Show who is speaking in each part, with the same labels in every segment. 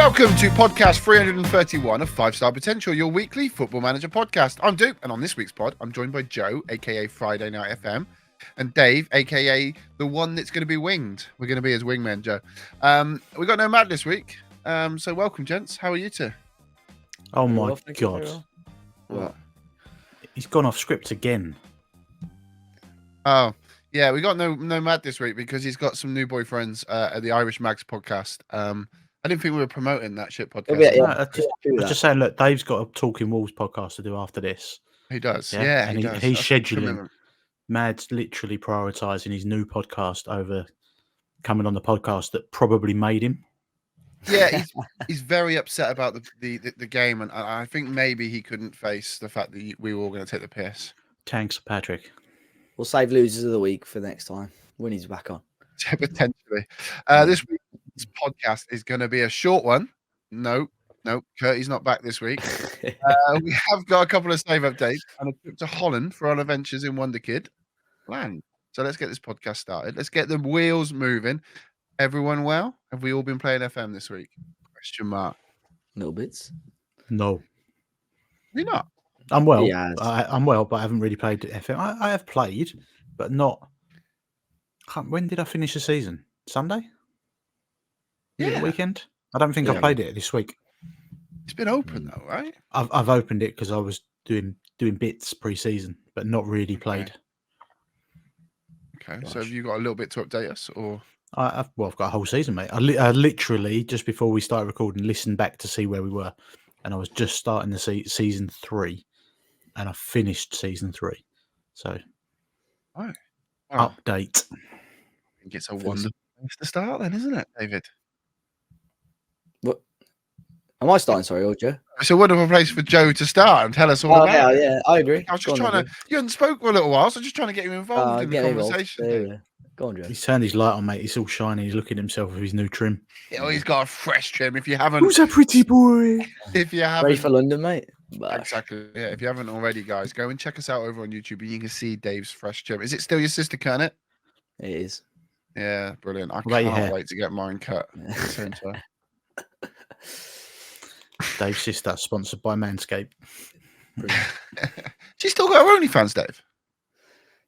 Speaker 1: Welcome to podcast 331 of 5-Star Potential, your weekly Football Manager podcast. I'm Duke, and on this week's pod, I'm joined by Joe, aka Friday Night FM, and Dave, aka the one that's going to be winged. We're going to be his wingmen, Joe. We got no Matt this week, so welcome, gents. How are you two?
Speaker 2: Oh my God!
Speaker 1: What?
Speaker 2: He's gone off script again.
Speaker 1: Oh, yeah, we got no Matt this week because he's got some new boyfriends at the Irish Mags podcast. I didn't think we were promoting that shit podcast.
Speaker 2: I was just saying, look, Dave's got a Talking Wolves podcast to do after this.
Speaker 1: He does, yeah,
Speaker 2: and
Speaker 1: he does.
Speaker 2: He's scheduling. Mad's literally prioritising his new podcast over coming on the podcast that probably made him.
Speaker 1: Yeah, he's very upset about the game, and I think maybe he couldn't face the fact that we were all going to take the piss.
Speaker 2: Thanks, Patrick.
Speaker 3: We'll save losers of the week for next time when he's back on.
Speaker 1: Potentially. This week's podcast is going to be a short one. No, Curty's not back this week. We have got a couple of save updates and a trip to Holland for our adventures in Wonderkid-Land. So let's get this podcast started. Let's get the wheels moving. Everyone well? Have we all been playing FM this week? Question mark.
Speaker 3: Little bits.
Speaker 2: No.
Speaker 1: You're not?
Speaker 2: I'm well. I'm well, but I haven't really played FM. I have played, but not. When did I finish the season? Sunday?
Speaker 1: Yeah.
Speaker 2: Weekend? I don't think I played it this week.
Speaker 1: It's been open though, right?
Speaker 2: I've opened it because I was doing bits pre-season, but not really played.
Speaker 1: Okay. So have you got a little bit to update us, or?
Speaker 2: I've got a whole season, mate. I literally just before we started recording, listened back to see where we were, and I was just starting the season 3, and I finished season 3. So, update.
Speaker 1: I think it's a wonderful place to start, then, isn't it, David?
Speaker 3: What? Am I starting? Sorry, or Joe?
Speaker 1: It's a wonderful place for Joe to start and tell us all about it.
Speaker 3: Yeah, I agree.
Speaker 1: I was just trying to. You hadn't spoke for a little while, so just trying to get you involved in the conversation.
Speaker 3: Go on, Joe.
Speaker 2: He's turned his light on, mate. He's all shiny. He's looking at himself with his new trim.
Speaker 1: Yeah, well, he's got a fresh trim. If you haven't,
Speaker 2: who's a pretty boy?
Speaker 1: If you haven't,
Speaker 3: ready for London, mate.
Speaker 1: Exactly. Yeah. If you haven't already, guys, go and check us out over on YouTube, and you can see Dave's fresh trim. Is it still your sister cutting it?
Speaker 3: It is.
Speaker 1: Yeah, brilliant. I can't wait to get mine cut.
Speaker 2: Dave's sister, sponsored by Manscaped.
Speaker 1: She's still got her OnlyFans, Dave.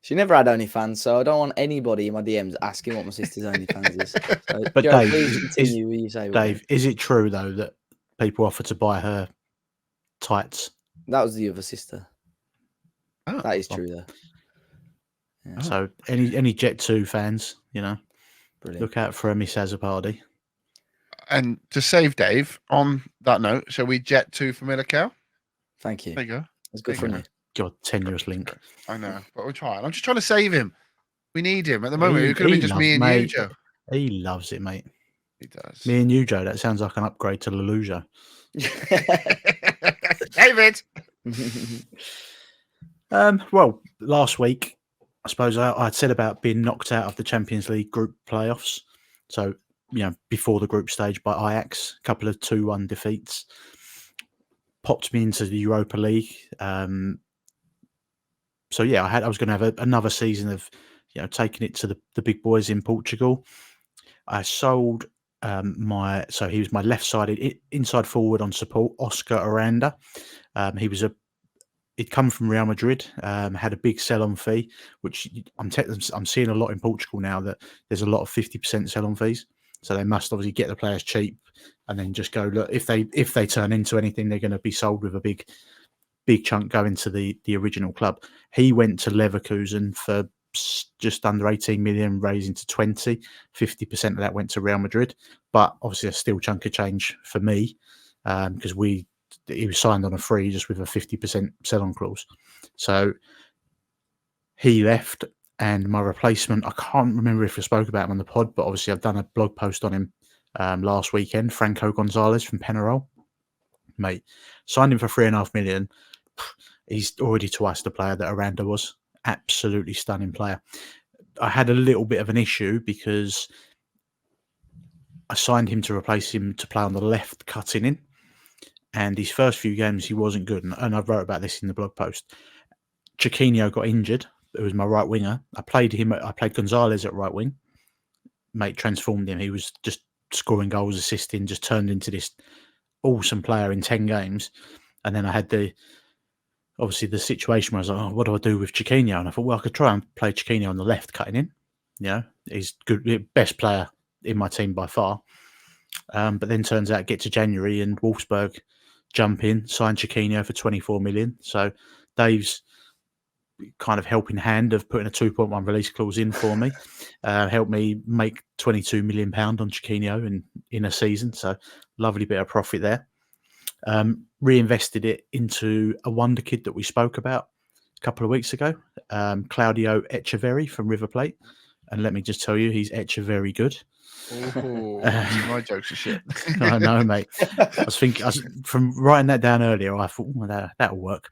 Speaker 3: She never had OnlyFans, so I don't want anybody in my DMs asking what my sister's OnlyFans is. So,
Speaker 2: but
Speaker 3: Joe,
Speaker 2: Dave,
Speaker 3: please continue what you say.
Speaker 2: Dave, is it true though that people offer to buy her tights?
Speaker 3: That was the other sister.
Speaker 1: Oh,
Speaker 3: that is true, though.
Speaker 2: Yeah. So any Jet 2 fans,
Speaker 3: brilliant.
Speaker 2: Look out for a Miss Azzopardi.
Speaker 1: And to save Dave, on that note, shall we Jet 2 for Middlecow?
Speaker 3: Thank you.
Speaker 1: There you go.
Speaker 3: That's good for you.
Speaker 2: God, tenuous link.
Speaker 1: I know, but we're trying. I'm just trying to save him. We need him at the moment. It could have been just me and you, Joe.
Speaker 2: He loves it, mate.
Speaker 1: He does.
Speaker 2: Me and you, Joe. That sounds like an upgrade to Leluja.
Speaker 1: David.
Speaker 2: Well, last week, I suppose I'd said about being knocked out of the Champions League group playoffs. So, before the group stage by Ajax, a couple of 2-1 defeats, popped me into the Europa League. So yeah, I was going to have another season of, taking it to the big boys in Portugal. I sold so he was my left-sided inside forward on support, Oscar Aranda. He'd come from Real Madrid, had a big sell-on fee, which I'm seeing a lot in Portugal now, that there's a lot of 50% sell-on fees. So they must obviously get the players cheap and then just go, look, if they turn into anything, they're going to be sold with a big chunk going to the original club. He went to Leverkusen for just under 18 million, raising to 20. 50% of that went to Real Madrid, but obviously a still chunk of change for me because he was signed on a free just with a 50% sell-on clause. So he left, and my replacement, I can't remember if I spoke about him on the pod, but obviously I've done a blog post on him last weekend, Franco Gonzalez from Penarol. Mate, signed him for 3.5 million. He's already twice the player that Aranda was. Absolutely stunning player. I had a little bit of an issue because I signed him to replace him to play on the left cutting in. And his first few games, he wasn't good. And I wrote about this in the blog post. Chiquinho got injured. It was my right winger. I played Gonzalez at right wing. Mate, transformed him. He was just scoring goals, assisting, just turned into this awesome player in 10 games. And then I had obviously the situation where I was like, oh, what do I do with Chiquinho? And I thought, well, I could try and play Chiquinho on the left, cutting in. He's good, best player in my team by far. But then turns out, get to January and Wolfsburg jump in, sign Chiquinho for 24 million. So Dave's kind of helping hand of putting a 2.1 release clause in for me, helped me make £22 million on Chiquinho in a season. So lovely bit of profit there. Reinvested it into a wonder kid that we spoke about a couple of weeks ago, Claudio Echeverri from River Plate. And let me just tell you, he's very good.
Speaker 1: My jokes are shit.
Speaker 2: I know, mate. I was from writing that down earlier, I thought, well, that'll work.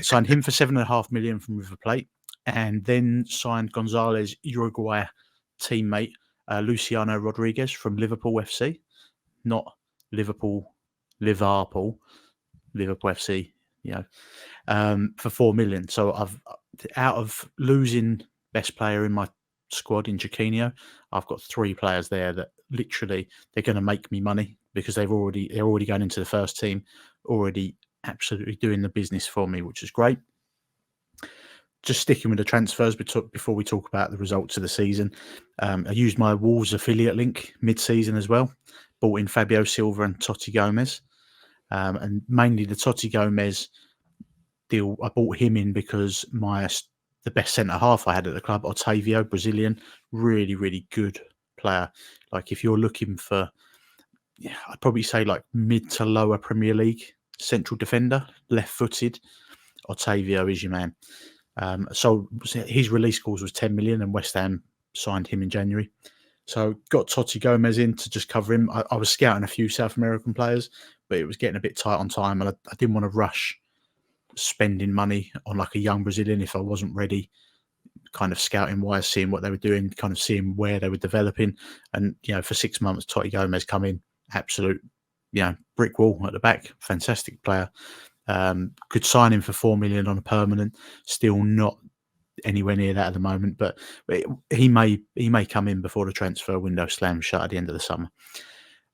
Speaker 2: Signed him for $7.5 million from River Plate, and then signed Gonzalez Uruguay teammate Luciano Rodriguez from Liverpool FC, not Liverpool FC, for $4 million. So I've, out of losing best player in my squad in Chiquinho, I've got 3 players there that literally they're going to make me money because they're already going into the first team, already absolutely doing the business for me, which is great. Just sticking with the transfers before we talk about the results of the season, I used my Wolves affiliate link mid-season as well. Bought in Fabio Silva and Totti Gomez, and mainly the Totti Gomez deal. I bought him in because the best centre-half I had at the club, Otavio, Brazilian, really, really good player. Like if you're looking for, I'd probably say like mid to lower Premier League central defender, left-footed, Otavio is your man. So his release clause was 10 million and West Ham signed him in January. So got Totti Gomez in to just cover him. I was scouting a few South American players, but it was getting a bit tight on time and I didn't want to rush spending money on like a young Brazilian if I wasn't ready, kind of scouting wise, seeing what they were doing, kind of seeing where they were developing. And, for 6 months, Totti Gomez come in, absolute, brick wall at the back, fantastic player. Could sign him for 4 million on a permanent, still not anywhere near that at the moment, but he may come in before the transfer window slams shut at the end of the summer.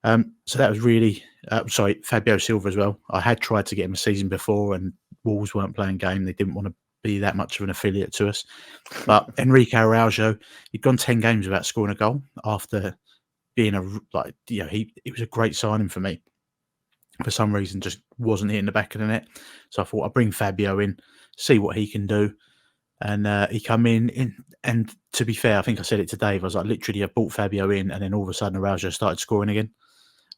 Speaker 2: So that was really, Fabio Silva as well. I had tried to get him a season before and Wolves weren't playing game. They didn't want to be that much of an affiliate to us. But Enrique Araujo, he'd gone 10 games without scoring a goal after being he was a great signing for me. For some reason, just wasn't hitting the back of the net. So I thought I'd bring Fabio in, see what he can do. And he come in, and to be fair, I think I said it to Dave. I was like, literally, I brought Fabio in, and then all of a sudden, Araujo started scoring again.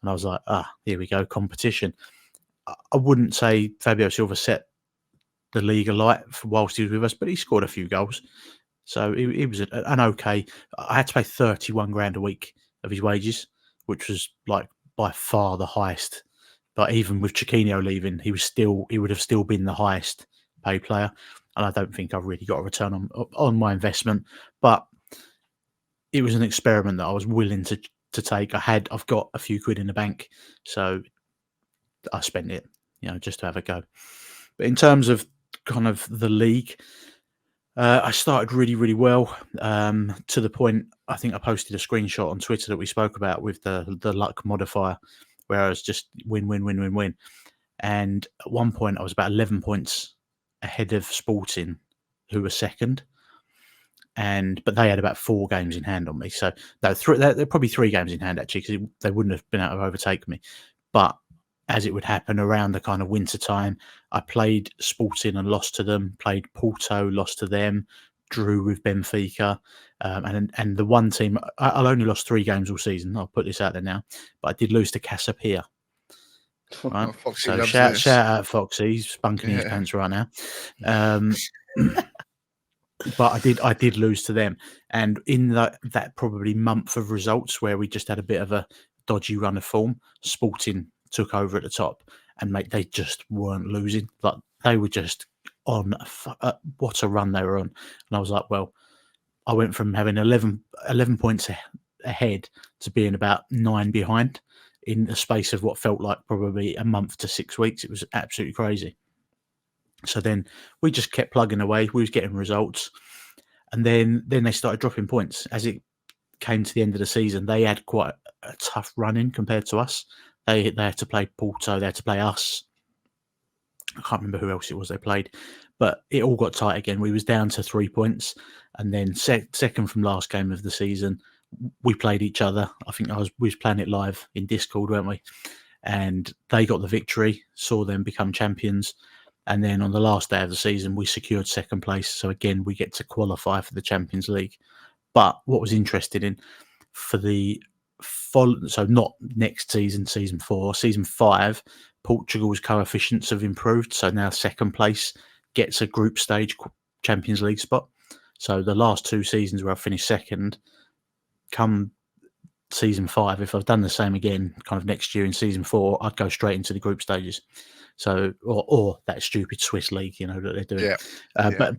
Speaker 2: And I was like, here we go, competition. I wouldn't say Fabio Silva set the league alight whilst he was with us, but he scored a few goals. So it was an okay. I had to pay 31 grand a week of his wages, which was like by far the highest. But even with Chiquinho leaving, he would have still been the highest paid player. And I don't think I've really got a return on my investment. But it was an experiment that I was willing to take. I've got a few quid in the bank, so I spent it, just to have a go. But in terms of kind of the league, I started really, really well, to the point I think I posted a screenshot on Twitter that we spoke about with the luck modifier, where I was just win. And at one point I was about 11 points ahead of Sporting, who were second. But they had about 4 games in hand on me. So they're probably 3 games in hand, actually, because they wouldn't have been able to overtake me. But as it would happen around the kind of winter time, I played Sporting and lost to them, played Porto, lost to them, drew with Benfica. And the one team, I'll only lost 3 games all season. I'll put this out there now. But I did lose to Casapia. Right? So shout out Foxy. He's spunking his pants right now. But I did lose to them. And in that probably month of results where we just had a bit of a dodgy run of form, Sporting took over at the top, and mate, they just weren't losing. Like they were just on what a run they were on. And I was like, well, I went from having 11 points ahead to being about 9 behind in the space of what felt like probably a month to 6 weeks. It was absolutely crazy. So then we just kept plugging away. We was getting results. And then they started dropping points. As it came to the end of the season, they had quite a tough run-in compared to us. They had to play Porto, they had to play us. I can't remember who else it was they played, but it all got tight again. We was down to 3 points, and then second from last game of the season, we played each other. I think we was playing it live in Discord, weren't we? And they got the victory, saw them become champions. And then on the last day of the season, we secured second place. So again, we get to qualify for the Champions League. But what was interesting for so not next season, season 4, season 5, Portugal's coefficients have improved. So now second place gets a group stage Champions League spot. So the last 2 seasons where I finished second, come season 5, if I've done the same again kind of next year in season 4, I'd go straight into the group stages. So or that stupid Swiss league, that they're doing.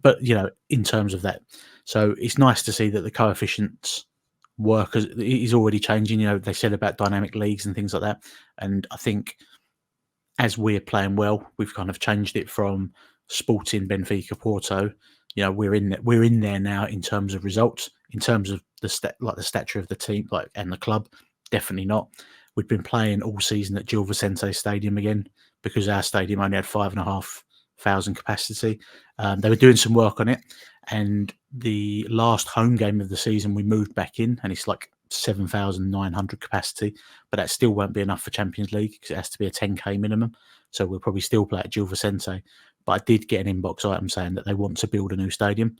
Speaker 2: But in terms of that, so it's nice to see that the coefficients work as is already changing. They said about dynamic leagues and things like that, and I think as we're playing well, we've kind of changed it from Sporting, Benfica, Porto. We're in there now in terms of results, in terms of the stature of the team, and the club. Definitely not. We've been playing all season at Gil Vicente Stadium again because our stadium only had 5,500 capacity. They were doing some work on it, and the last home game of the season we moved back in, and it's like 7,900 capacity, but that still won't be enough for Champions League because it has to be a 10k minimum. So we'll probably still play at Gil Vicente. But I did get an inbox item saying that they want to build a new stadium.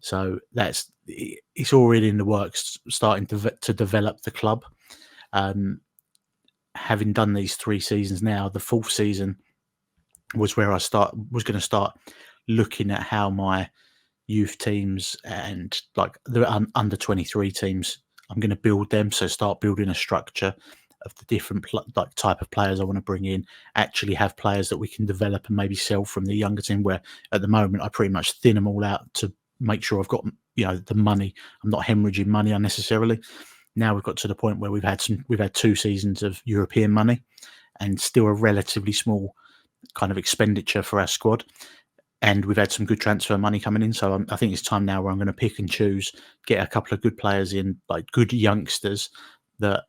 Speaker 2: So it's already in the works, starting to develop the club. Having done these 3 seasons now, the 4th season was where I was going to start looking at how my youth teams and the under 23 teams, I'm going to build them. So start building a structure of the different type of players I want to bring in, actually have players that we can develop and maybe sell from the younger team, where at the moment I pretty much thin them all out to make sure I've got the money. I'm not hemorrhaging money unnecessarily. Now we've got to the point where we've had 2 seasons of European money and still a relatively small kind of expenditure for our squad. And we've had some good transfer money coming in. So I think it's time now where I'm going to pick and choose, get a couple of good players in, good youngsters that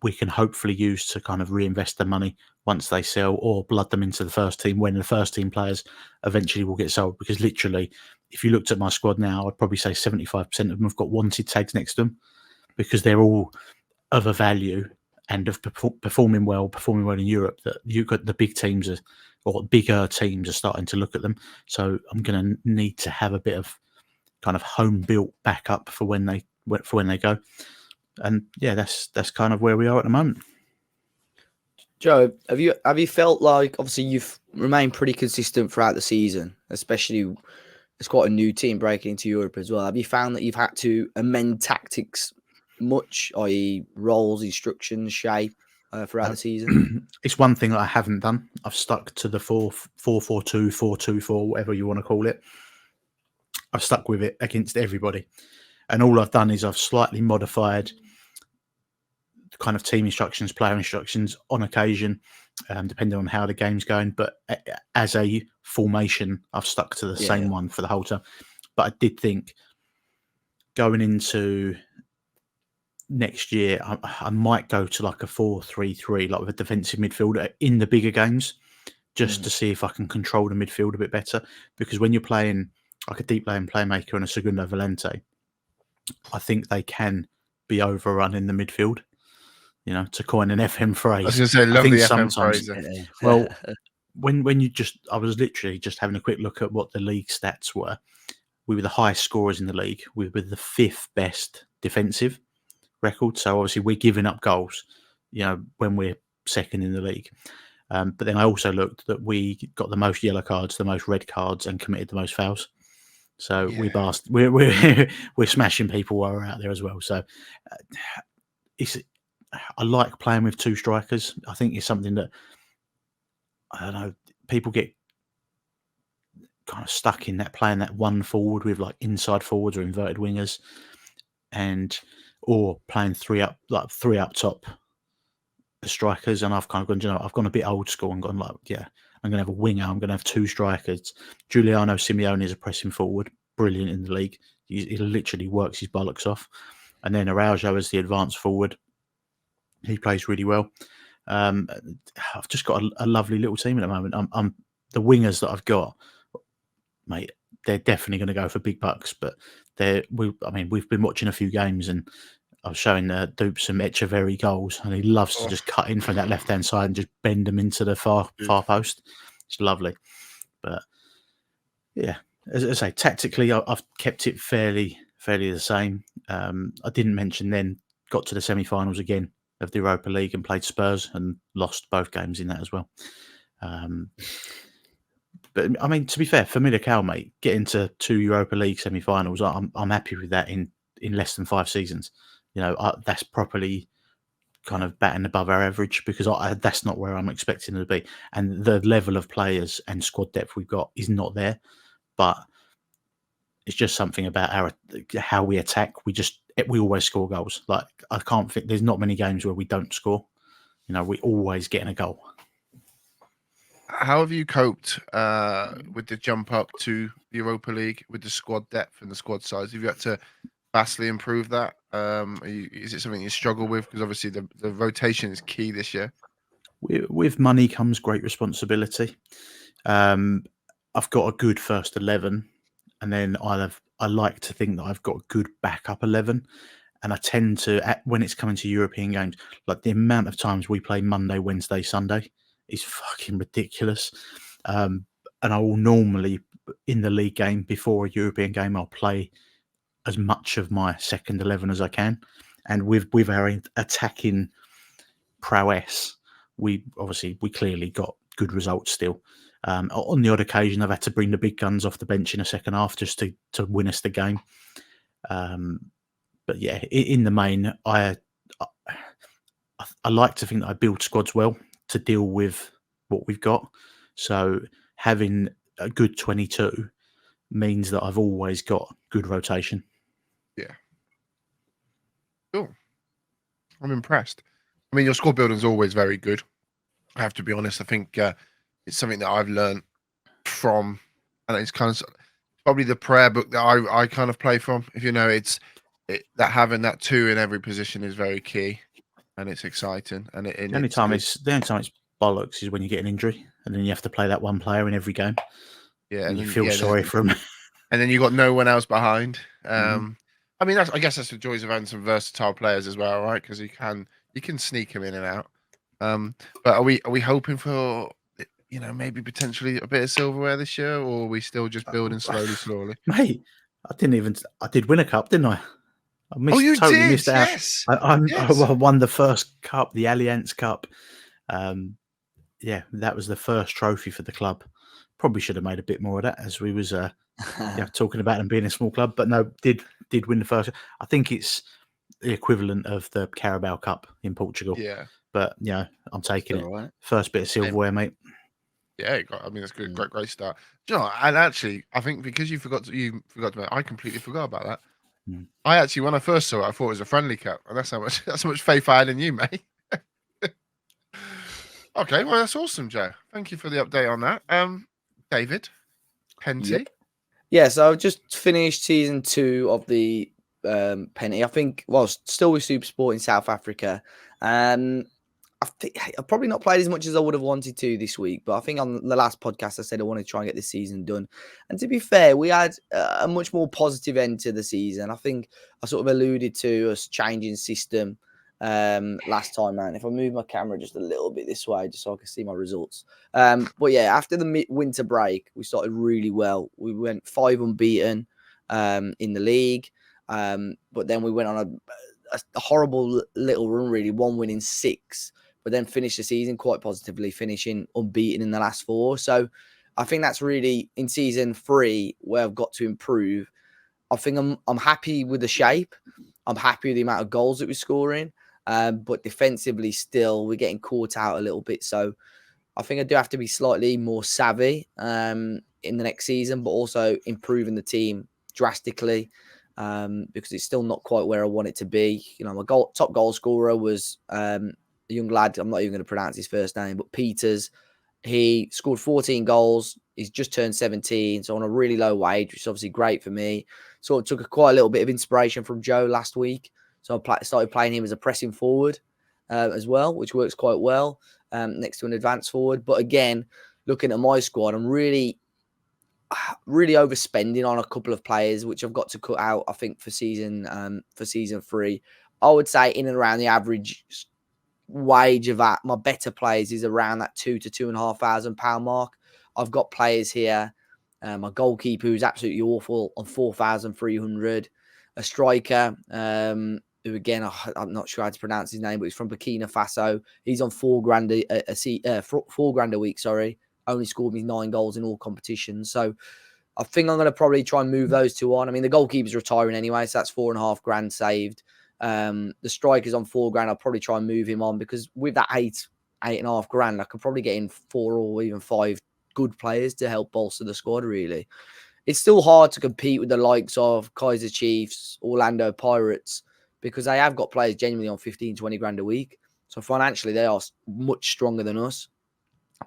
Speaker 2: we can hopefully use to kind of reinvest the money once they sell, or blood them into the first team when the first team players eventually will get sold. Because literally, if you looked at my squad now, I'd probably say 75% of them have got wanted tags next to them, because they're all of a value and of performing well in Europe, that you've got the big teams or bigger teams are starting to look at them. So I'm going to need to have a bit of kind of home built backup for when they go. And yeah, that's kind of where we are at the moment.
Speaker 3: Joe, have you felt like, obviously you've remained pretty consistent throughout the season, especially it's quite a new team breaking into Europe as well. Have you found that you've had to amend tactics much, i.e. roles, instructions, shape throughout the season?
Speaker 2: It's one thing that I haven't done. I've stuck to the 4-4-2, 4-2-4, whatever you want to call it. I've stuck with it against everybody. And all I've done is I've slightly modified kind of team instructions, player instructions on occasion, depending on how the game's going. But as a formation, I've stuck to the same one for the whole time. But I did think going into next year, I might go to like a 4-3-3, like with a defensive midfielder in the bigger games, just to see if I can control the midfield a bit better. Because when you're playing like a deep lane playmaker and a Segundo Volante, I think they can be overrun in the midfield. To coin an FM phrase.
Speaker 1: I was going to say, love the FM phrase.
Speaker 2: Well, when I was literally just having a quick look at what the league stats were. We were the highest scorers in the league. We were the 5th best defensive record. So obviously we're giving up goals, when we're second in the league. But then I also looked that we got the most yellow cards, the most red cards, and committed the most fouls. So we're smashing people while we're out there as well. So I like playing with 2 strikers. I think it's something that, I don't know, people get kind of stuck in that, playing that one forward with like inside forwards or inverted wingers, or playing 3 up top strikers. And I've kind of gone, I've gone a bit old school and gone like, I'm going to have a winger. I'm going to have 2 strikers. Giuliano Simeone is a pressing forward, brilliant in the league. He literally works his bollocks off. And then Araujo as the advanced forward. He plays really well. I've just got a lovely little team at the moment. I'm the wingers that I've got, mate. They're definitely going to go for big bucks. But we've been watching a few games, and I was showing Dupe some Echeverry goals, and he loves to just cut in from that left hand side and just bend them into the far post. It's lovely. But yeah, as I say, tactically, I've kept it fairly the same. I didn't mention then got to the semi-finals again of the Europa League and played Spurs and lost both games in that as well. But I mean, to be fair, for Militao, mate, getting to 2 Europa League semi-finals, I'm happy with that in less than 5 seasons. You know, that's properly kind of batting above our average, because that's not where I'm expecting to be. And the level of players and squad depth we've got is not there. But it's just something about how we attack. We always score goals. Like, I can't think there's not many games where we don't score. You know, we always getting a goal.
Speaker 1: How have you coped with the jump up to the Europa League with the squad depth and the squad size? Have you had to vastly improve that? Is it something you struggle with? Because obviously the rotation is key this year.
Speaker 2: With money comes great responsibility. I've got a good first 11, and then I like to think that I've got a good backup 11. And I tend to, when it's coming to European games, like the amount of times we play Monday, Wednesday, Sunday is fucking ridiculous. And I will normally, in the league game before a European game, I'll play as much of my second 11 as I can. And with our attacking prowess, we clearly got good results still. On the odd occasion, I've had to bring the big guns off the bench in a second half just to win us the game. But yeah, in the main, I like to think that I build squads well to deal with what we've got. So having a good 22 means that I've always got good rotation.
Speaker 1: Yeah. Cool. I'm impressed. I mean, your squad building is always very good. I have to be honest. I think it's something that I've learned from, and it's kind of probably the prayer book that I kind of play from. If you know, that having that 2 in every position is very key, and it's exciting. And
Speaker 2: the only time it's bollocks is when you get an injury, and then you have to play that one player in every game.
Speaker 1: Yeah,
Speaker 2: and you feel sorry for him.
Speaker 1: And then you got no one else behind. I mean, I guess that's the joys of having some versatile players as well, right? Because you can sneak them in and out. But are we hoping for, you know, maybe potentially a bit of silverware this year, or are we still just building slowly?
Speaker 2: Mate, I did win a cup, didn't I? I missed out.
Speaker 1: Yes.
Speaker 2: I won the first cup, the Allianz Cup. Yeah, that was the first trophy for the club. Probably should have made a bit more of that, as we was talking about them being a small club. But no, did win the first. I think it's the equivalent of the Carabao Cup in Portugal.
Speaker 1: Yeah.
Speaker 2: But yeah, I'm taking it.
Speaker 3: Right.
Speaker 2: First bit of silverware, mate.
Speaker 1: Yeah, I mean, that's good. Great start. Do you know, and actually, I think because you forgot to I completely forgot about that. I actually, when I first saw it, I thought it was a friendly cup, and that's how much faith I had in you, mate. Okay, well, that's awesome, Joe. Thank you for the update on that. David, Penty.
Speaker 3: Yep. Yeah, so I've just finished season 2 of the Penny. I think, still with Supersport in South Africa. I think I've probably not played as much as I would have wanted to this week, but I think on the last podcast I said I wanted to try and get this season done. And to be fair, we had a much more positive end to the season. I think I sort of alluded to us changing system last time, man. If I move my camera just a little bit this way, just so I can see my results. But yeah, after the winter break, we started really well. We went 5 unbeaten in the league, but then we went on a horrible little run, really, 1 win in 6. But then finished the season quite positively, finishing unbeaten in the last 4. So I think that's really in season 3 where I've got to improve. I think I'm happy with the shape. I'm happy with the amount of goals that we're scoring. But defensively still, we're getting caught out a little bit. So I think I do have to be slightly more savvy in the next season, but also improving the team drastically because it's still not quite where I want it to be. You know, my top goal scorer was a young lad, I'm not even going to pronounce his first name, but Peters. He scored 14 goals. He's just turned 17, so on a really low wage, which is obviously great for me. So it took quite a little bit of inspiration from Joe last week. So I started playing him as a pressing forward. as well, which works quite well next to an advanced forward. But again, looking at my squad, I'm really overspending on a couple of players, which I've got to cut out, I think, for season 3. I would say in and around the average wage of that, my better players is around that £2,000 to £2,500 mark. I've got players here. My goalkeeper, who's absolutely awful, on 4,300. A striker, who again, I'm not sure how to pronounce his name, but he's from Burkina Faso. He's on £4,000 a week. Sorry, only scored me 9 goals in all competitions. So I think I'm going to probably try and move those two on. I mean, the goalkeeper's retiring anyway, so that's £4,500 saved. The striker's on £4,000. I'll probably try and move him on, because with that £8,500, I could probably get in 4 or even 5 good players to help bolster the squad. Really, it's still hard to compete with the likes of Kaiser Chiefs, Orlando Pirates, because they have got players genuinely on 15-20 grand a week. So financially, they are much stronger than us.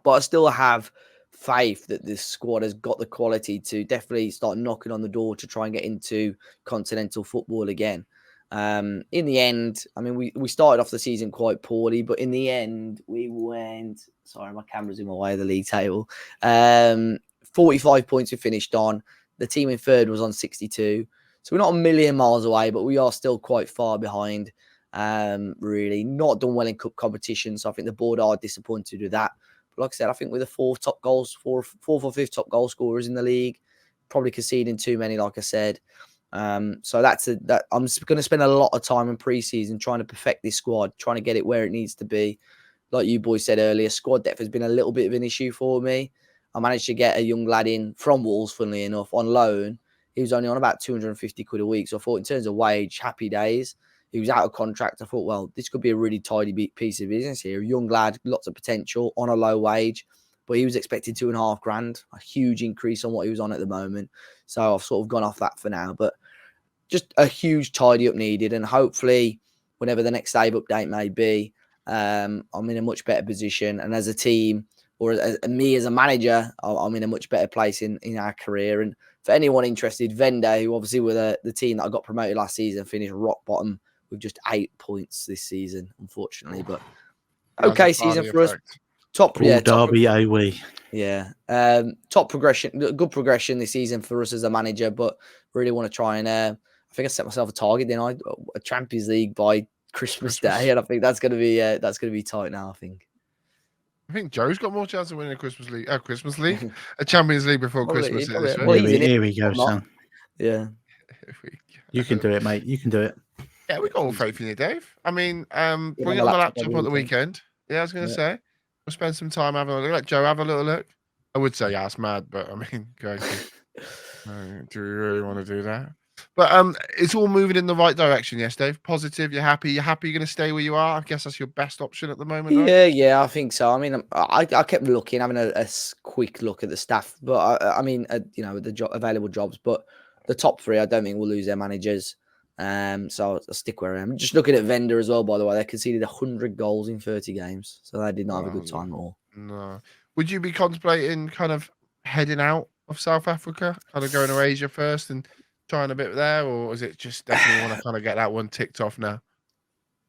Speaker 3: But I still have faith that this squad has got the quality to definitely start knocking on the door to try and get into continental football again. In the end, I mean, we started off the season quite poorly, but in the end, we went. Sorry, my camera's in my way of the league table. 45 points we finished on. The team in third was on 62. So we're not a million miles away, but we are still quite far behind. Really not done well in cup competition. So I think the board are disappointed with that. But like I said, I think we're the fourth or fifth top goal scorers in the league, probably conceding too many, like I said. So that I'm going to spend a lot of time in pre-season trying to perfect this squad, trying to get it where it needs to be. Like you boys said earlier, squad depth has been a little bit of an issue for me. I managed to get a young lad in from Wolves, funnily enough, on loan. He was only on about 250 quid a week. So I thought, in terms of wage, happy days. He was out of contract. I thought, well, this could be a really tidy piece of business here. A young lad, lots of potential, on a low wage. But he was expecting £2,500, a huge increase on what he was on at the moment. So I've sort of gone off that for now. But just a huge tidy up needed. And hopefully, whenever the next save update may be, I'm in a much better position. And as a team, or me as a manager, I'm in a much better place in our career. And for anyone interested, Vende, who obviously were the team that I got promoted last season, finished rock bottom with just 8 points this season, unfortunately. But okay season for us. Top
Speaker 2: Derby, we.
Speaker 3: Yeah. Top progression, good progression this season for us as a manager, but really want to try and I think I set myself a target, then a Champions League by Christmas Day, and I think that's gonna be tight now, I think.
Speaker 1: I think Joe's got more chance of winning a Christmas League, a Champions League before Christmas.
Speaker 2: Here we go, son.
Speaker 3: Yeah.
Speaker 2: You can do it, mate. You can do it.
Speaker 1: Yeah, we got all faith in you, Dave. I mean, bring it on the laptop on the weekend. Yeah, I was going to say, we'll spend some time having a look. Let Joe have a little look. I would say, yeah, it's mad, but I mean, do we really want to do that? But it's all moving in the right direction, yes, Dave? Positive, you're happy? You're going to stay where you are? I guess that's your best option at the moment, right?
Speaker 3: Yeah, I think so. I mean, I kept looking, having a quick look at the staff, but I mean, the available jobs, but the top 3, I don't think we'll lose their managers. So I'll stick where I am. Just looking at Vender as well, by the way, they conceded 100 goals in 30 games, so they did not have a good time at all.
Speaker 1: No. Would you be contemplating kind of heading out of South Africa, kind of going to Asia first and trying a bit there, or is it just definitely want to kind of get that one ticked off now?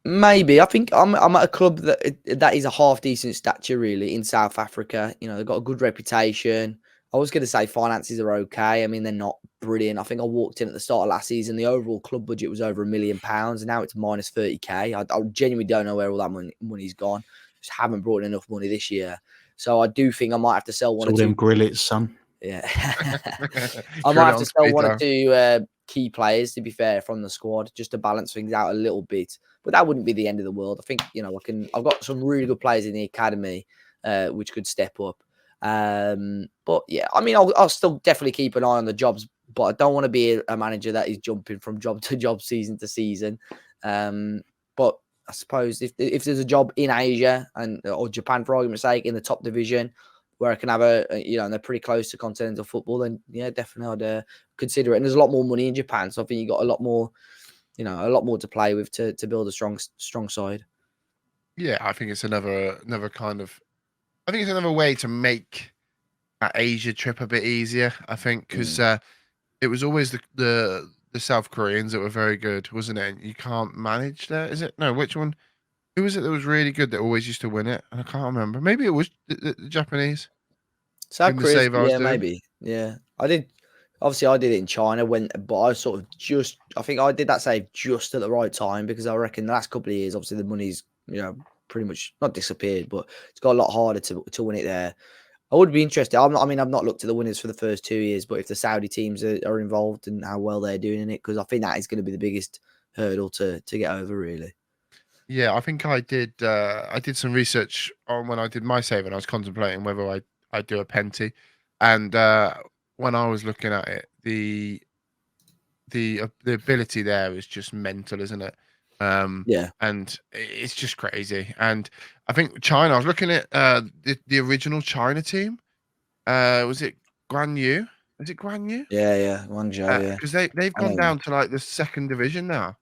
Speaker 3: Maybe. I think I'm at a club that is a half decent stature, really, in South Africa. You know, they've got a good reputation. I was going to say finances are okay. I mean, they're not brilliant. I think I walked in at the start of last season. The overall club budget was over £1 million, and now it's minus 30k. I genuinely don't know where all that money's gone. Just haven't brought in enough money this year. So I do think I might have to sell one or two.
Speaker 2: Them grillets, son.
Speaker 3: Yeah. I might have to sell one or two key players, to be fair, from the squad, just to balance things out a little bit. But that wouldn't be the end of the world. I think, I've got some really good players in the academy, which could step up. But yeah, I mean, I'll still definitely keep an eye on the jobs, but I don't want to be a manager that is jumping from job to job, season to season. But I suppose if there's a job in Asia or Japan, for argument's sake, in the top division, where I can have and they're pretty close to continental football, then yeah, definitely I'd consider it. And there's a lot more money in Japan, so I think you got a lot more to play with to build a strong side.
Speaker 1: Yeah, I think it's another kind of. I think it's another way to make that Asia trip a bit easier. I think because it was always the South Koreans that were very good, wasn't it? And you can't manage there, is it? No, which one? Who was it that was really good that always used to win it? And I can't remember. Maybe it was the Japanese
Speaker 3: South
Speaker 1: in the
Speaker 3: Korea,
Speaker 1: save I was
Speaker 3: yeah,
Speaker 1: doing.
Speaker 3: maybe. Yeah. I did. Obviously, I did it in China but I sort of I think I did that save just at the right time because I reckon the last couple of years, obviously, the money's, pretty much not disappeared, but it's got a lot harder to win it there. I would be interested. I mean, I've not looked at the winners for the first 2 years, but if the Saudi teams are involved and how well they're doing in it, because I think that is going to be the biggest hurdle to get over, really.
Speaker 1: Yeah, I think I did some research on when I did my save, and I was contemplating whether I'd do a Penty. And when I was looking at it, the ability there is just mental, isn't it?
Speaker 3: Yeah.
Speaker 1: And it's just crazy. And I think China, I was looking at the original China team. Was it Guan Yu? Is it Guan Yu?
Speaker 3: Yeah. Guangzhou, yeah.
Speaker 1: Because they've
Speaker 3: I
Speaker 1: gone
Speaker 3: know.
Speaker 1: down to like the second division now.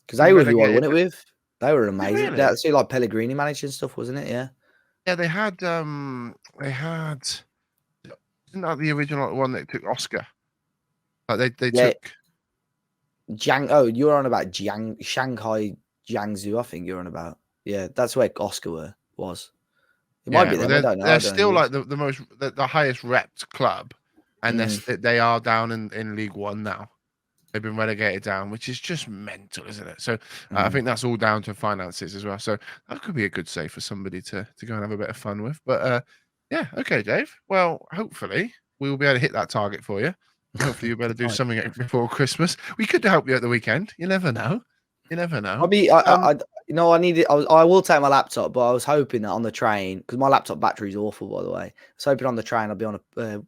Speaker 3: Because they were who I
Speaker 1: Relegated.
Speaker 3: won it with. They were
Speaker 1: Did
Speaker 3: amazing.
Speaker 1: really?
Speaker 3: That's like Pellegrini managed and stuff, wasn't it? Yeah.
Speaker 1: Yeah, they had isn't that the original one that took Oscar? Like they
Speaker 3: Yeah.
Speaker 1: took
Speaker 3: You're on about Shanghai Jiangsu, I think you're on about. Yeah, that's where Oscar was. It might be them. I don't know.
Speaker 1: They're still like the most the highest repped club, and they are down in League One now. They've been relegated down, which is just mental, isn't it? So I think that's all down to finances as well. So that could be a good save for somebody to go and have a bit of fun with. But yeah, okay, Dave. Well, hopefully we will be able to hit that target for you. Hopefully you'll be able to do something before Christmas. We could help you at the weekend. You never know. You never know.
Speaker 3: I will take my laptop, but I was hoping that on the train, because my laptop battery is awful, by the way. I was hoping on the train I'll be on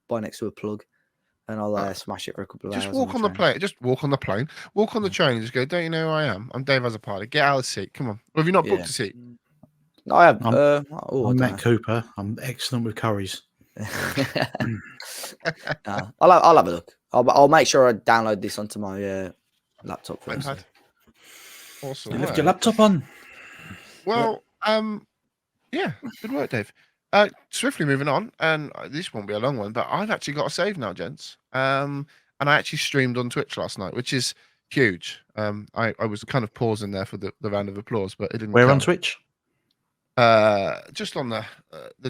Speaker 3: by next to a plug, and I'll smash it for a couple of hours.
Speaker 1: Just walk on the plane. Just walk on the plane. Walk on the train and just go. Don't you know who I am? I'm Dave Azapali. Get out of the seat. Come on. Or have you not booked a seat?
Speaker 3: No, I have.
Speaker 2: I'm Matt Cooper. I'm excellent with curries.
Speaker 3: I'll have a look. I'll make sure I download this onto my laptop first.
Speaker 1: iPad. Awesome.
Speaker 2: You left your laptop on.
Speaker 1: Well, yeah, good work, Dave. Swiftly moving on, and this won't be a long one, but I've actually got a save now, gents. And I actually streamed on Twitch last night, which is huge. I was kind of pausing there for the round of applause, but it didn't.
Speaker 2: Where on Twitch?
Speaker 1: Just on the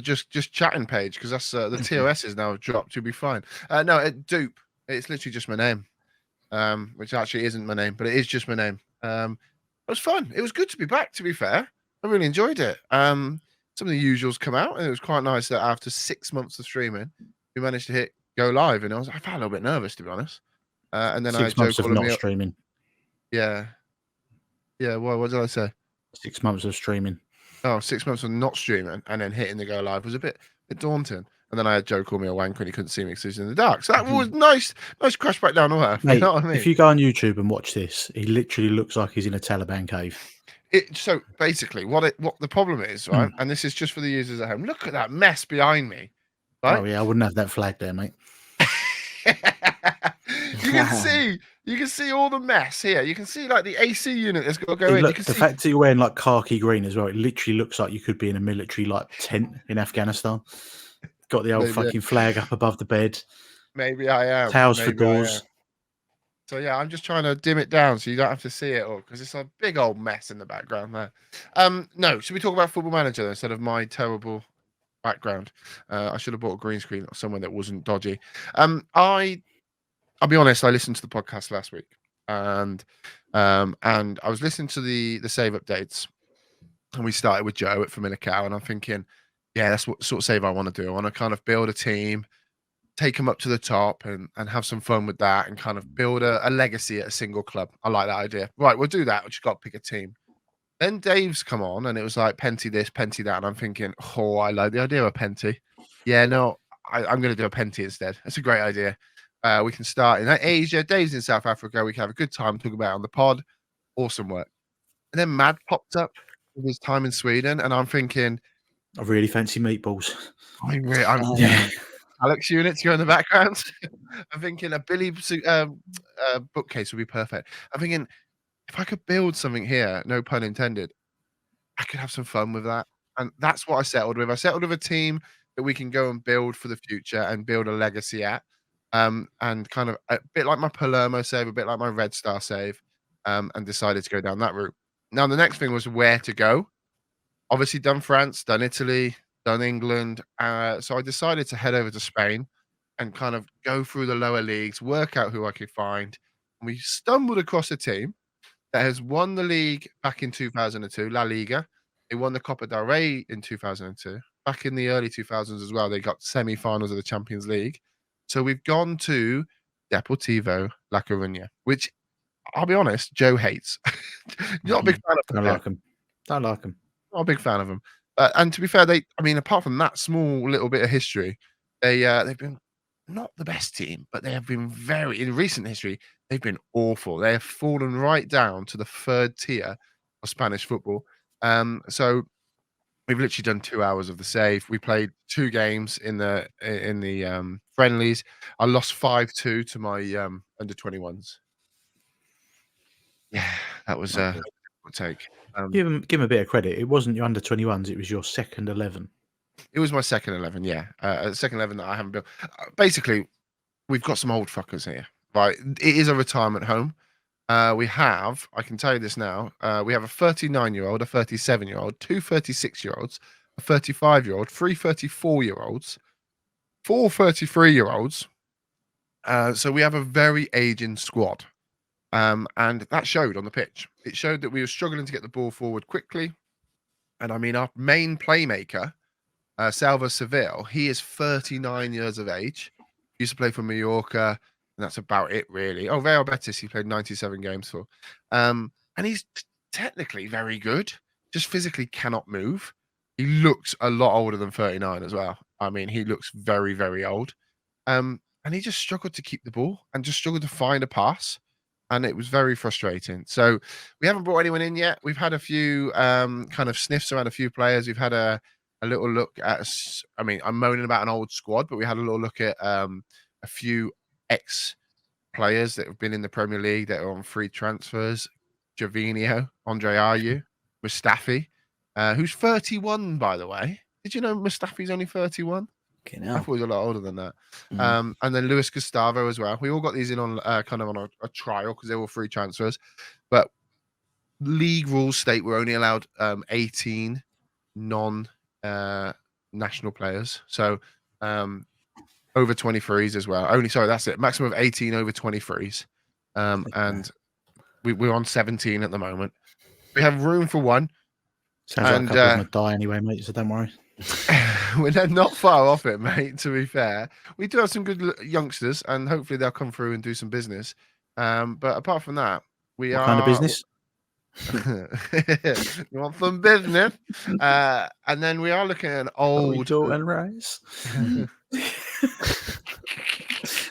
Speaker 1: just chatting page, because that's the TOS is now dropped. You'll be fine. No, Dupe. It's literally just my name, which actually isn't my name, but it is just my name. It was fun. It was good to be back. To be fair, I really enjoyed it. Some of the usuals come out, and it was quite nice that after 6 months of streaming, we managed to hit go live. And I felt a little bit nervous, to be honest. And then
Speaker 2: 6
Speaker 1: I
Speaker 2: months of not streaming.
Speaker 1: Yeah. What did I say?
Speaker 2: 6 months of streaming.
Speaker 1: Oh, 6 months of not streaming and then hitting the go live was a bit daunting. And then I had Joe call me a wank when he couldn't see me because he was in the dark. So that was nice crash back down to earth.
Speaker 2: Mate,
Speaker 1: you know what I mean?
Speaker 2: If you go on YouTube and watch this, he literally looks like he's in a Taliban cave.
Speaker 1: So basically, what the problem is, right? And this is just for the users at home. Look at that mess behind me. Right?
Speaker 2: Oh yeah, I wouldn't have that flag there, mate.
Speaker 1: You can see all the mess here. You can see like the AC unit that's got to go in.
Speaker 2: Look, the fact that you're wearing like khaki green as well, it literally looks like you could be in a military like tent in Afghanistan. Got the old fucking flag up above the bed.
Speaker 1: Maybe I am.
Speaker 2: Towels for doors.
Speaker 1: So yeah, I'm just trying to dim it down so you don't have to see it all because it's a big old mess in the background there. No, should we talk about Football Manager instead of my terrible background? I should have bought a green screen or somewhere that wasn't dodgy. I'll be honest, I listened to the podcast last week and I was listening to the save updates, and we started with Joe at Familiar Cow, and I'm thinking, yeah, that's what sort of save I want to do. I want to kind of build a team, take them up to the top and have some fun with that and kind of build a legacy at a single club. I like that idea. Right, we'll do that. We just got to pick a team. Then Dave's come on and it was like Penty this, Penty that. And I'm thinking, oh, I like the idea of Penty. Yeah, no, I'm going to do a Penty instead. That's a great idea. We can start in Asia. Dave's in South Africa. We can have a good time talking about it on the pod. Awesome work. And then Mad popped up with his time in Sweden. And I'm thinking,
Speaker 2: I really fancy meatballs.
Speaker 1: Alex units go in the background. I'm thinking a Billy bookcase would be perfect. I'm thinking if I could build something here, no pun intended, I could have some fun with that. And that's what I settled with. I settled with a team that we can go and build for the future and build a legacy at. And kind of a bit like my Palermo save, a bit like my Red Star save, and decided to go down that route. Now, the next thing was where to go. obviously done France, done Italy, done England. So I decided to head over to Spain and kind of go through the lower leagues, work out who I could find. And we stumbled across a team that has won the league back in 2002, La Liga. They won the Copa del Rey in 2002. Back in the early 2000s as well, they got semi-finals of the Champions League. So we've gone to Deportivo La Coruña, which I'll be honest, Joe hates. Not a big fan of
Speaker 2: Don't
Speaker 1: them.
Speaker 2: like them. Don't like them.
Speaker 1: Not a big fan of them. And to be fair, apart from that small little bit of history, they've been not the best team, but they have been in recent history, they've been awful. They have fallen right down to the third tier of Spanish football. So we've literally done 2 hours of the save. We played 2 games in the friendlies. I lost 5-2 to my under 21s. Yeah, that was a take.
Speaker 2: Give him a bit of credit. It wasn't your under 21s. It was your second 11.
Speaker 1: It was my second 11, yeah. Second 11 that I haven't built. Basically, we've got some old fuckers here, right? It is a retirement home. We have, I can tell you this now, we have a 39-year-old, a 37-year-old, 2 36-year-olds, a 35-year-old, 3 34-year-olds, 4 33-year-olds. So we have a very aging squad. And that showed on the pitch. It showed that we were struggling to get the ball forward quickly. And I mean, our main playmaker, Salva Seville, he is 39 years of age. He used to play for Mallorca, and that's about it, really. Oh, Real Betis, he played 97 games for. And he's technically very good, just physically cannot move. He looks a lot older than 39 as well. I mean, he looks very, very old. And he just struggled to keep the ball and just struggled to find a pass. And it was very frustrating. So we haven't brought anyone in yet. We've had a few kind of sniffs around a few players. We've had a little look at, I mean, I'm moaning about an old squad, but we had a little look at a few ex-players that have been in the Premier League that are on free transfers. Gervinho, Andre Ayew, Mustafi, who's 31, by the way. Did you know Mustafi's only 31? I thought he was a lot older than that. And then Luis Gustavo as well. We all got these in on kind of on a trial because they were free transfers. But league rules state we're only allowed 18 non-national players. So over 23s as well. That's it. Maximum of 18 over 23s. And we're on 17 at the moment. We have room for one.
Speaker 2: Sounds like a couple of them die anyway, mate, so don't worry.
Speaker 1: We're not far off it, mate, to be fair. We do have some good youngsters, and hopefully they'll come through and do some business. But apart from that, what
Speaker 2: kind of business?
Speaker 1: You want some business? And then we are looking at an old...
Speaker 2: and rice.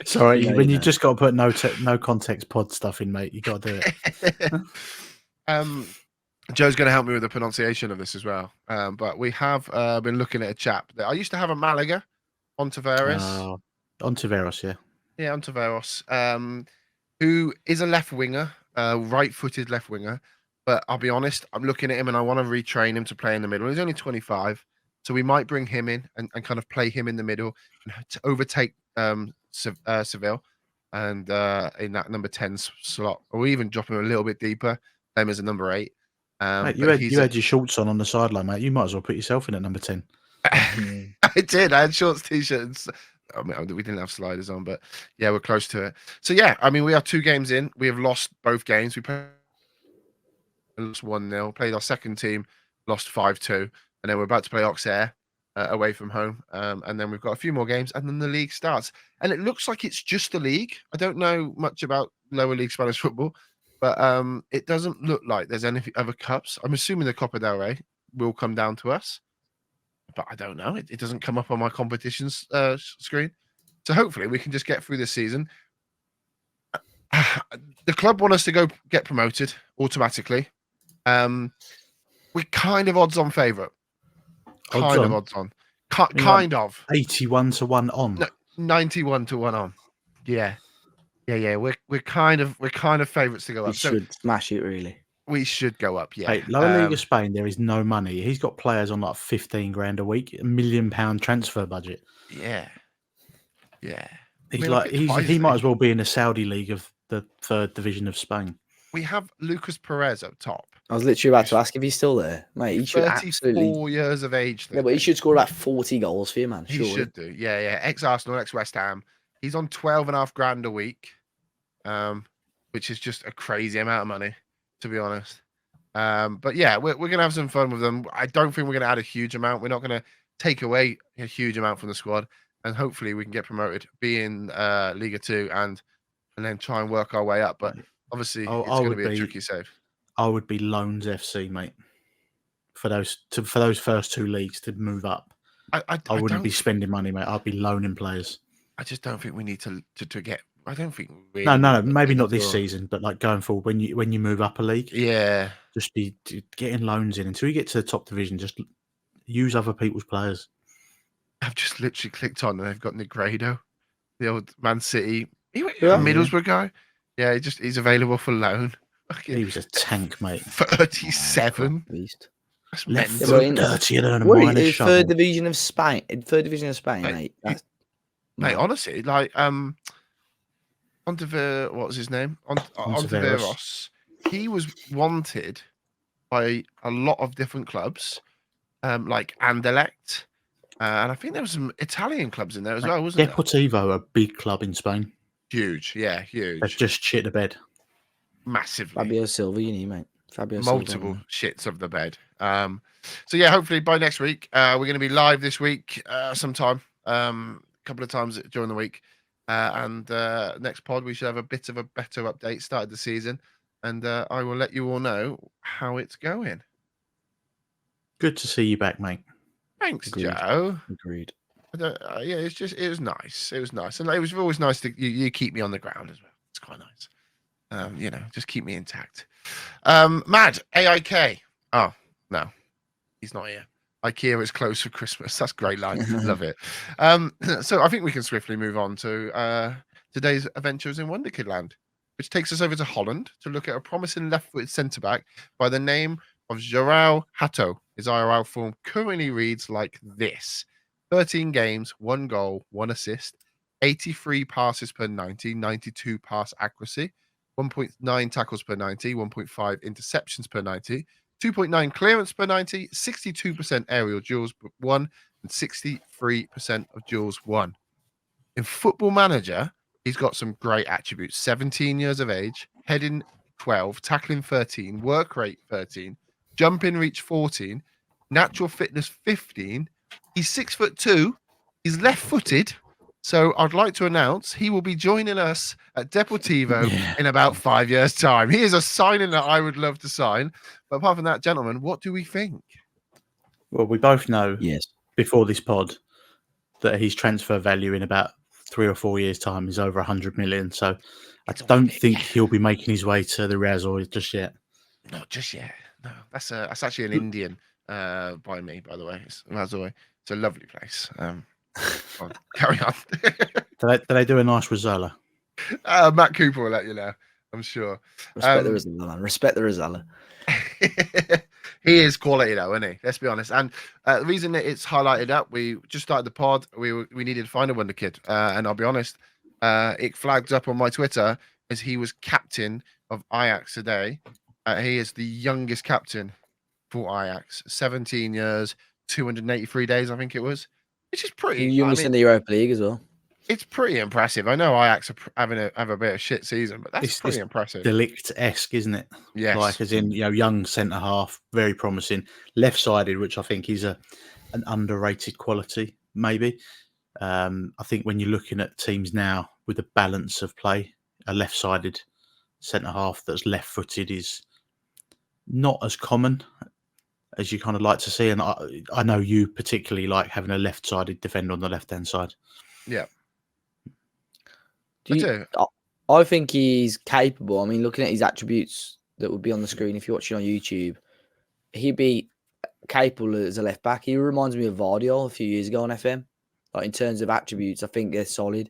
Speaker 2: Sorry, when you just got to put no context pod stuff in, mate, you got to do
Speaker 1: it. Joe's going to help me with the pronunciation of this as well. But we have been looking at a chap that I used to have a Malaga, Ontiveros.
Speaker 2: Ontiveros, yeah.
Speaker 1: Yeah, Ontiveros, who is a left winger, right-footed left winger. But I'll be honest, I'm looking at him and I want to retrain him to play in the middle. He's only 25, so we might bring him in and kind of play him in the middle and to overtake Seville and in that number 10 slot, or even drop him a little bit deeper, him as a number 8.
Speaker 2: Mate, you had your shorts on the sideline, mate. You might as well put yourself in at number 10.
Speaker 1: I did. I had shorts, t-shirts. I mean, we didn't have sliders on, but yeah, we're close to it. So yeah, I mean, we are 2 games in. We have lost both games. We lost 1-0. Played our second team, lost 5-2, and then we're about to play Auxerre away from home. And then we've got a few more games, and then the league starts. And it looks like it's just the league. I don't know much about lower league Spanish football. But it doesn't look like there's any other cups. I'm assuming the Copa del Rey will come down to us. But I don't know. It doesn't come up on my competitions screen. So hopefully we can just get through this season. The club want us to go get promoted automatically. We're kind of odds-on favourite. Kind of odds-on. Kind of.
Speaker 2: 81 to 1 on.
Speaker 1: No, 91 to 1 on. Yeah. Yeah, we're kind of favourites to go up.
Speaker 3: We should smash it, really.
Speaker 1: We should go up, yeah.
Speaker 2: Hey, lower league of Spain, there is no money. He's got players on like 15 grand a week, £1 million transfer budget.
Speaker 1: Yeah.
Speaker 2: He's he might as well be in the Saudi league of the 3rd division of Spain.
Speaker 1: We have Lucas Perez up top,
Speaker 3: I was literally about to ask if he's still there, mate. He should
Speaker 1: 34
Speaker 3: absolutely.
Speaker 1: years of age.
Speaker 3: Yeah, but he should score about 40 goals for you, man.
Speaker 1: He
Speaker 3: Surely.
Speaker 1: should do. Yeah. Ex-Arsenal, ex-West Ham. He's on 12.5 grand a week, which is just a crazy amount of money, to be honest. But yeah, we're going to have some fun with them. I don't think we're going to add a huge amount. We're not going to take away a huge amount from the squad. And hopefully we can get promoted, be in Liga 2 and then try and work our way up. But obviously it's going to be a tricky save.
Speaker 2: I would be Loans FC, mate, for those first two leagues to move up. I wouldn't be spending money, mate. I'd be loaning players. I
Speaker 1: just don't think we need to get. I don't think.
Speaker 2: Really no. Maybe not this season, but like going forward, when you move up a league, just be getting loans in until you get to the top division. Just use other people's players.
Speaker 1: I've just literally clicked on and they've got Negredo, the old Man City. Middlesbrough guy. Yeah, he's available for loan.
Speaker 2: He was a tank, mate.
Speaker 1: 37. That's
Speaker 2: dirtier than a
Speaker 3: minor shovel. Third division of Spain, mate.
Speaker 1: Mate, honestly, like what was his name? Ontiveros. He was wanted by a lot of different clubs, like Anderlecht, and I think there was some Italian clubs in there as well, wasn't
Speaker 2: Deportivo, a big club in Spain.
Speaker 1: Huge, yeah, huge.
Speaker 2: They've just shit the bed.
Speaker 1: Massively.
Speaker 3: Fabio Silva, you need, mate.
Speaker 1: Multiple shits of the bed. So yeah, hopefully by next week, we're going to be live this week sometime, a couple of times during the week, and next pod we should have a bit of a better update. Started the season, and I will let you all know how it's going.
Speaker 2: Good to see you back, mate.
Speaker 1: Thanks, Joe.
Speaker 2: Agreed.
Speaker 1: Yeah, it was nice. It was nice, and it was always nice to you keep me on the ground as well. It's quite nice. Just keep me intact. Mad AIK. Oh no, he's not here. IKEA is closed for Christmas. That's a great line. Love it. So I think we can swiftly move on to today's adventures in Wonderkid-Land, which takes us over to Holland to look at a promising left-footed centre-back by the name of João Hato. His IRL form currently reads like this: 13 games, 1 goal, 1 assist, 83 passes per 90, 92 pass accuracy, 1.9 tackles per 90, 1.5 interceptions per 90, 2.9 clearance per 90, 62% aerial duels won, and 63% of duels won. In Football Manager, he's got some great attributes: 17 years of age, heading 12, tackling 13, work rate 13, jump in reach 14, natural fitness 15. He's 6'2". He's left-footed. So I'd like to announce he will be joining us at Deportivo in about 5 years' time. He is a signing that I would love to sign. But apart from that, gentlemen, what do we think?
Speaker 2: Well, we both know before this pod that his transfer value in about 3 or 4 years' time is over 100 million. So I don't think he'll be making his way to the Razor just yet.
Speaker 1: Not just yet. No, that's actually an Indian by me, by the way. It's Razor. It's a lovely place. Carry on.
Speaker 2: do they do a nice risotto?
Speaker 1: Matt Cooper will let you know, I'm sure.
Speaker 3: Respect the Rosella, man. Respect the Rosella.
Speaker 1: He is quality though, isn't he? Let's be honest. And the reason that it's highlighted up, we just started the pod. We needed to find a wonder kid, and I'll be honest, it flagged up on my Twitter as he was captain of Ajax today. He is the youngest captain for Ajax, 17 years, 283 days, I think it was. Which is pretty.
Speaker 3: Youngest in the Europa League as well.
Speaker 1: It's pretty impressive. I know Ajax are have a bit of shit season, but that's pretty impressive.
Speaker 2: Delict-esque, isn't it?
Speaker 1: Yes.
Speaker 2: Like as in, young centre half, very promising. Left-sided, which I think is an underrated quality, maybe. I think when you're looking at teams now with the balance of play, a left-sided centre half that's left-footed is not as common as you kind of like to see, and I know you particularly like having a left-sided defender on the left-hand side.
Speaker 1: Yeah,
Speaker 3: I think he's capable. I mean, looking at his attributes that would be on the screen if you're watching on YouTube, he'd be capable as a left back. He reminds me of Vardiol a few years ago on FM. Like in terms of attributes, I think they're solid.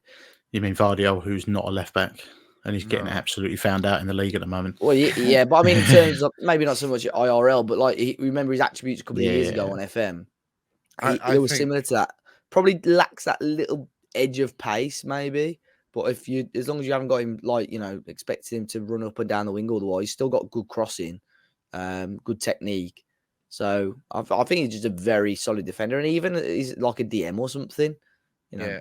Speaker 2: You mean Vardiol, who's not a left back? And he's getting absolutely found out in the league at the moment.
Speaker 3: Well, yeah, but I mean, in terms of maybe not so much IRL, but like remember his attributes a couple of years ago on FM. He was similar to that. Probably lacks that little edge of pace, maybe. But as long as you haven't got him, expecting him to run up and down the wing all the while, he's still got good crossing. good technique. So I think he's just a very solid defender, and even he's like a DM or something.
Speaker 1: Yeah.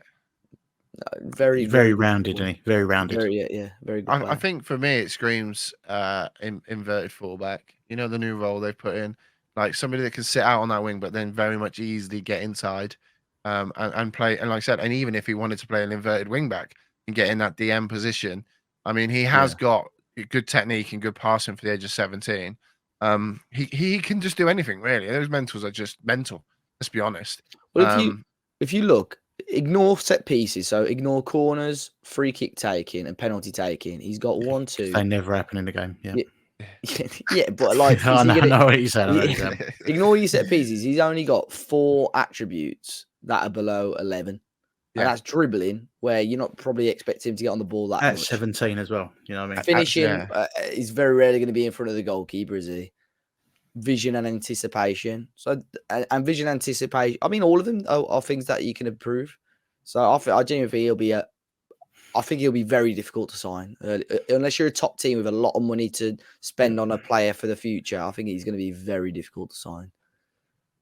Speaker 3: Very,
Speaker 2: He's very
Speaker 3: good
Speaker 2: rounded,
Speaker 3: football.
Speaker 2: isn't he? Very rounded.
Speaker 3: Very good player.
Speaker 1: I think for me it screams inverted fullback. You know the new role they've put in, like somebody that can sit out on that wing, but then very much easily get inside, and play. And like I said, and even if he wanted to play an inverted wing back and get in that DM position, I mean he has got good technique and good passing for the age of 17. He can just do anything really. Those mentals are just mental. Let's be honest.
Speaker 3: Well, if you look, ignore set pieces, so ignore corners, free kick taking, and penalty taking. He's got 1, 2.
Speaker 2: They never happen in the game. Yeah.
Speaker 3: Yeah, but like,
Speaker 2: I know what you're saying.
Speaker 3: Ignore your set pieces. He's only got 4 attributes that are below 11. And that's dribbling, where you're not probably expecting him to get on the ball that
Speaker 2: at
Speaker 3: much.
Speaker 2: 17 as well. You know what I mean?
Speaker 3: Finishing is very rarely going to be in front of the goalkeeper, is he? Vision and anticipation. So, and vision anticipation. I mean, all of them are things that you can improve. So I genuinely think I think he'll be very difficult to sign unless you're a top team with a lot of money to spend on a player for the future. I think he's going to be very difficult to sign.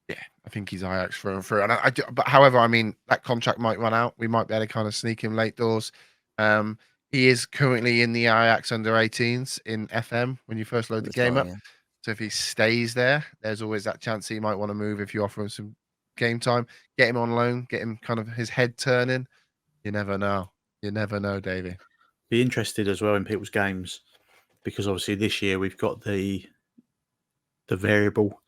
Speaker 1: Yeah, I think he's Ajax through and through. And I do, but however, I mean, that contract might run out. We might be able to kind of sneak him late doors. He is currently in the Ajax under 18s in FM when you first load the game up. Yeah. So if he stays there, there's always that chance he might want to move if you offer him some game time, get him on loan, get him kind of his head turning. You never know. You never know, Davey.
Speaker 2: Be interested as well in people's games because obviously this year we've got the variable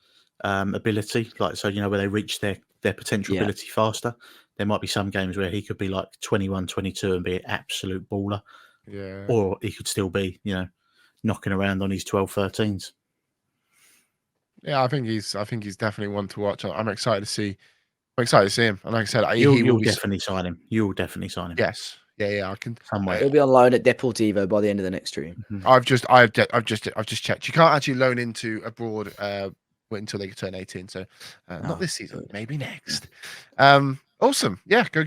Speaker 2: ability, like so where they reach their potential ability faster. There might be some games where he could be like 21, 22 and be an absolute baller.
Speaker 1: Yeah.
Speaker 2: Or he could still be, knocking around on his 12, 13s.
Speaker 1: Yeah, I think he's definitely one to watch. I'm excited to see. I'm excited to see him. And like I said,
Speaker 2: you'll definitely sign him. You'll definitely sign him.
Speaker 1: Yes. Yeah. I can.
Speaker 2: Somewhere.
Speaker 3: He'll be on loan at Deportivo by the end of the next stream.
Speaker 1: Mm-hmm. I've just checked. You can't actually loan into abroad until they turn 18. So not this season, maybe next. Awesome. Yeah, go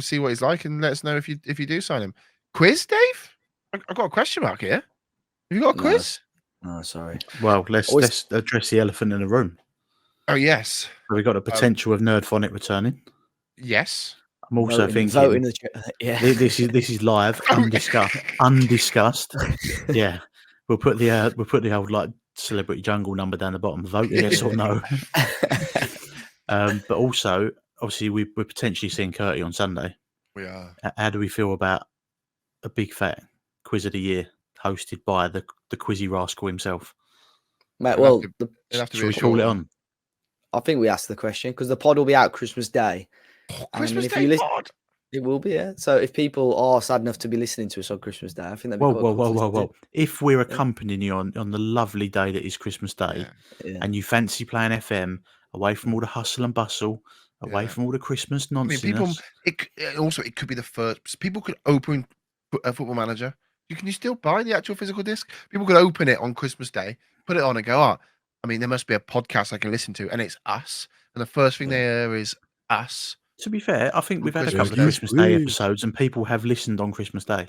Speaker 1: see what he's like and let us know if you do sign him. Quiz, Dave? I've got a question mark here. Have you got a quiz?
Speaker 3: Oh, sorry.
Speaker 2: Well, let's address the elephant in the room.
Speaker 1: Oh yes.
Speaker 2: We've got a potential of Nerdphonic returning.
Speaker 1: Yes.
Speaker 2: I'm also thinking. This is live, undiscussed. Yeah, we'll put the old like Celebrity Jungle number down the bottom. Vote yes or no. But also, obviously, we're potentially seeing Curty on Sunday.
Speaker 1: We are.
Speaker 2: How do we feel about a big fat quiz of the year hosted by the Quizzy Rascal himself?
Speaker 3: Mate, well,
Speaker 2: should we call it on?
Speaker 3: I think we asked the question because the pod will be out Christmas Day.
Speaker 1: Christmas Day pod?
Speaker 3: It will be, yeah. So if people are sad enough to be listening to us on Christmas Day, I think that'd be
Speaker 2: whoa. If we're accompanying you on the lovely day that is Christmas Day, and you fancy playing FM away from all the hustle and bustle, away from all the Christmas nonsense.
Speaker 1: I mean, it could be the first. People could open a Football Manager. Can you still buy the actual physical disc? People could open it on Christmas Day, put it on, and go, I mean, there must be a podcast I can listen to, and it's us. And the first thing they hear is us.
Speaker 2: To be fair, I think we've had a couple of Christmas Day episodes, and people have listened on Christmas Day.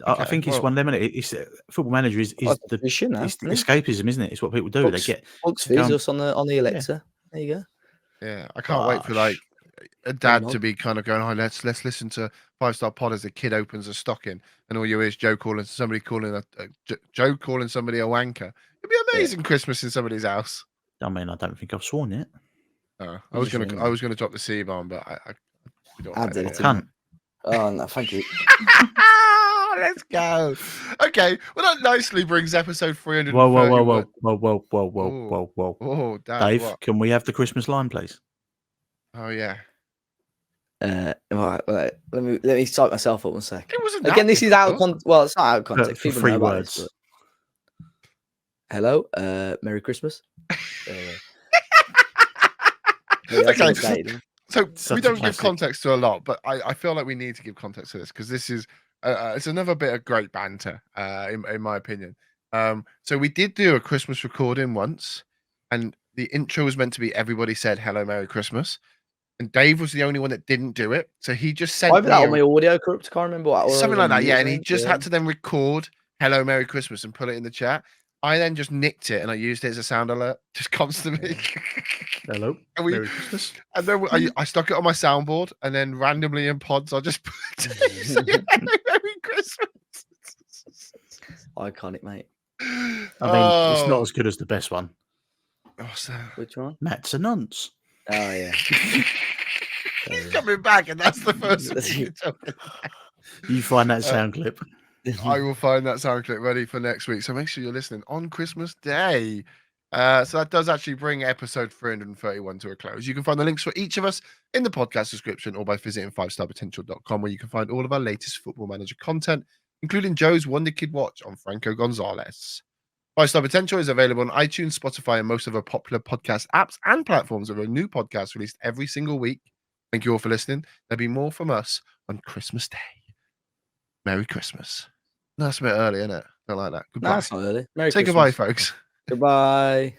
Speaker 2: Okay, I think it's one of them. It's Football Manager is the escapism, isn't it? It's what people do. They get
Speaker 3: us on the Alexa. There you go.
Speaker 1: Yeah, I can't wait for like a dad to be kind of going, let's listen to 5-Star Pod as the kid opens a stocking, and all you hear is Joe calling somebody a wanker. It'd be amazing Christmas in somebody's house.
Speaker 2: I mean, I don't think I've sworn yet.
Speaker 1: I was gonna drop the C bomb, but we don't.
Speaker 2: Cunt.
Speaker 3: Oh no, thank you.
Speaker 1: Let's go. Okay, well that nicely brings episode 300.
Speaker 2: Whoa!
Speaker 1: Oh,
Speaker 2: Dave, can we have the Christmas line, please?
Speaker 1: Oh yeah.
Speaker 3: Right, let me psych myself up 1 second.
Speaker 1: It wasn't
Speaker 3: again. This is out of context. Well, it's not out of context.
Speaker 2: For 3 words.
Speaker 3: This, hello, Merry Christmas.
Speaker 1: Okay, so we don't give context to a lot, but I feel like we need to give context to this because this is it's another bit of great banter, in my opinion. So we did do a Christmas recording once, and the intro was meant to be everybody said hello, Merry Christmas, and Dave was the only one that didn't do it, so he just sent
Speaker 3: that on my audio corrupt. Can't remember what
Speaker 1: something like that. Yeah, and he just had to then record hello, Merry Christmas and put it in the chat. I then just nicked it and I used it as a sound alert, just constantly.
Speaker 2: Hello.
Speaker 1: And we-
Speaker 2: Merry Christmas.
Speaker 1: And then I stuck it on my soundboard, and then randomly in pods, I just put Merry Christmas.
Speaker 3: Iconic, mate.
Speaker 2: I mean, it's not as good as the best one.
Speaker 1: What's that?
Speaker 3: Which one?
Speaker 2: Mats and Nunts.
Speaker 3: Oh yeah.
Speaker 1: He's coming back, and that's the first thing you're talking about.
Speaker 2: You find that sound clip.
Speaker 1: I will find that sound clip ready for next week. So make sure you're listening on Christmas Day. So that does actually bring episode 331 to a close. You can find the links for each of us in the podcast description or by visiting 5starpotential.com, where you can find all of our latest Football Manager content, including Joe's Wonderkid watch on Franco Gonzalez. 5-Star Potential is available on iTunes, Spotify, and most of our popular podcast apps and platforms, with a new podcast released every single week. Thank you all for listening. There'll be more from us on Christmas Day. Merry Christmas. No, that's a bit early, isn't it? Don't like that. Goodbye.
Speaker 3: No, it's not early. Merry
Speaker 1: Say
Speaker 3: Christmas.
Speaker 1: goodbye, folks.
Speaker 3: Goodbye.